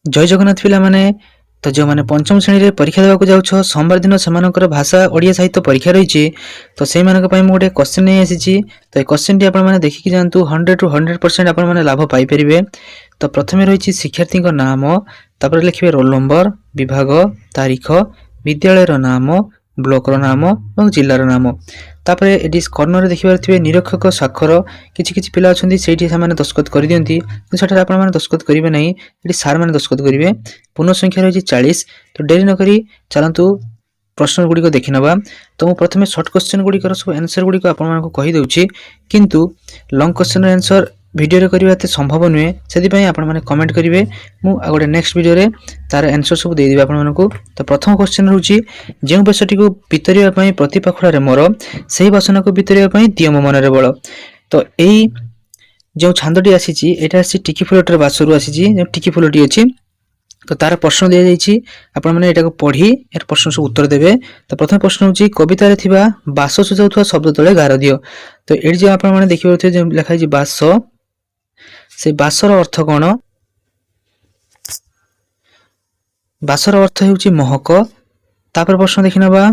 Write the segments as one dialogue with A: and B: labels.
A: जय जगन्नाथ पिला माने तो जो मैंने पंचम श्रेणी रे परीक्षा देवाक जाउछ सोमवार दिन सेमानकर भाषा ओडिया साहित्य परीक्षा रही तो से मानक पई मोटे क्वेश्चन नहीं आसी तो क्वेश्चन टी आपण माने देखि जानतु 100 टू 100% आपण माने लाभ पाई परिबे। तो प्रथमे रही शिक्षार्थी नाम तापर लिखिबे रोल नंबर विभाग तारीख विद्यालय रो नाम ब्लॉक रो नाम और जिल्ला रो नाम तापर एडी कर्नर देखिबार निरीक्षक स्वाक्षर किछि किछि पिला अछंती सेठी सामाने दस्खत कर दियंती तो सेठा आपण माने दस्खत करिवे नाही एडी सार माने दस्खत करिवे। पूर्ण संख्या रही 40 तो डेरी न करी चलंतु प्रश्न गुडी को देखि नबा। तो मु प्रथमे शॉर्ट क्वेश्चन गुडी कर सब आंसर गुडी को आपण मानको कहि दउची किंतु लॉन्ग क्वेश्चन आंसर वीडियो रे करबाते संभव नुहे सेति पई आपण माने कमेंट करिवे मु आगोटे नेक्स्ट वीडियो रे तार आंसर सब दे दिबे आपण मानको। तो प्रथम क्वेश्चन रहउची जेउ बेसटी को पितरिया पई प्रति पाखुडा रे मोर सेही वासना को पितरिया पई दियो मो मन रे बळ। तो एई जो छांदटी आसीची एटा आसी टिकी फुलटर बासरु आसीची जे टिकी फुलटी अछि तो तार प्रश्न दिया जाइछि आपण माने एटा को पढी एर प्रश्न सब उत्तर देबे। तो प्रथम प्रश्न होछि कविता रे थिबा बास सुजाउथवा शब्द तळे गार दियो। तो एडी जे आपण माने देखि परथे जे लिखा छि बास से बासर अर्थ कोन बासर अर्थ हेउछि महक। तापर प्रश्न देखिनबा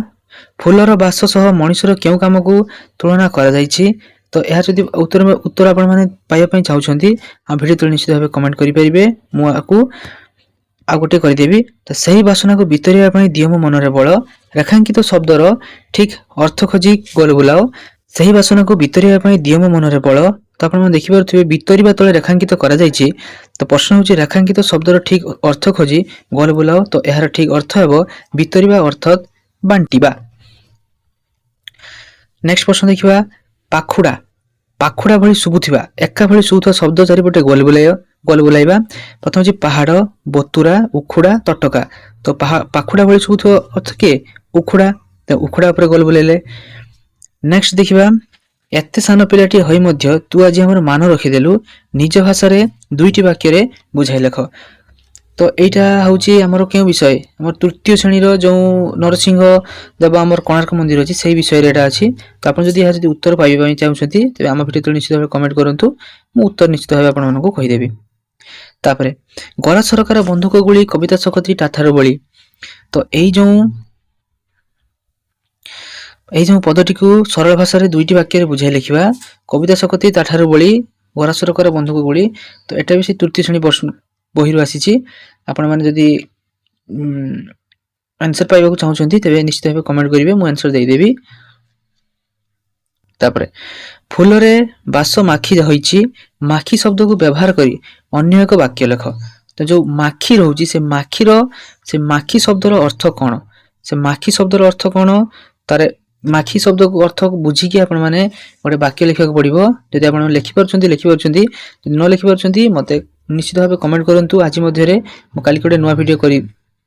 A: फूलर बास सह मनुष्यर केउ काम को तुलना करा जाइछि। तो यह जदि उत्तर आपण माने पाइबा पई चाहउछंती आ वीडियो तळे निश्चित भाबे कमेंट करि परिबे मु आकु आ गोटे कर देबी। तो सही वासना को वितरिया पई दियो मो मन रे बळ रेखांकित शब्दर ठीक अर्थ खोजी गोल बुलाओ सही वासना को वितरिया पई दियो मो मन रे बळ। तो आपण देखि परथिबे वितरिबा तळे रेखांकित करा जाइछि। तो प्रश्न होछि रेखांकित शब्दर ठीक अर्थ खोजी गोल बुलाओ। तो एहार ठीक अर्थ हेबो वितरिबा अर्थात बांटीबा। नेक्स्ट प्रश्न देखिबा पाखुडा पाखुडा भଳି सुबुथिबा एका भଳି सुबुथवा शब्द चारिपटे गोल बुलाइबा। प्रथम होछि पहाड़ बोतुरा उखुडा तटका। तो पाखुडा भଳି सुबुथवा अर्थ के उखुडा तो उखुडा ऊपर गोल बुलाइले। नेक्स्ट देखिबा एते सान पिलाटी होई मध्य तू आज हमर मान रखिदेलु निज भाषा रे दुईटी वाक्य रे बुझाई लेख। तो एटा होछि हमर केउ विषय हमर तृतीय श्रेणी रो जो नरसिंह देव हमर कोणार्क मंदिर अछि सेही विषय रे एटा अछि। तो आपण जदि यहा जदि उत्तर पाइबा पई चाहउछंती तबे हम वीडियो तळे निश्चित भाबे कमेंट करंतु मु उत्तर निश्चित भाबे आपण मानको कहि देबी। तापरे गरा सरकार बंधुक गुली कविता सकती टाठार बळी। तो एई जो पदटी को सरल भाषा रे दुईटी वाक्य रे बुझाई लिखिबा कविता सकती टाठार बळी गरा सरकार बंधुक गुली। तो एटा भी से तृतीय श्रेणी बहिरु आसीची आपण माने जदि आंसर पाइबा को चाहउछंती तबे निश्चित भाबे कमेंट करिवे मु आंसर देई देबी। तापरे फूल रे बास माखी होईची माखी शब्द को व्यवहार करी अन्य एक वाक्य लेख। तो जो माखी रहउची से माखी शब्दर अर्थ कोन से माखी शब्दर अर्थ कोन तारे माखी शब्द को अर्थ बुझी कि आपण माने गोटे वाक्य लिखा पड़िबो। जदि आपण लिखि परछंती जदि न लिखि परछंती मते निश्चित भाबे कमेंट करंतु। आज मध्य रे म काली कोटे नवा वीडियो करी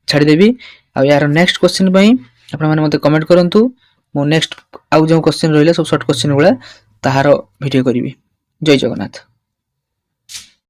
A: छाडी देबी। आ यार नेक्स्ट क्वेश्चन पई आपण माने मते कमेंट करंतु मो नेक्स्ट आउ जो क्वेश्चन रहले सब शॉर्ट क्वेश्चन गुला ताहार वीडियो करिवि। जय जगन्नाथ।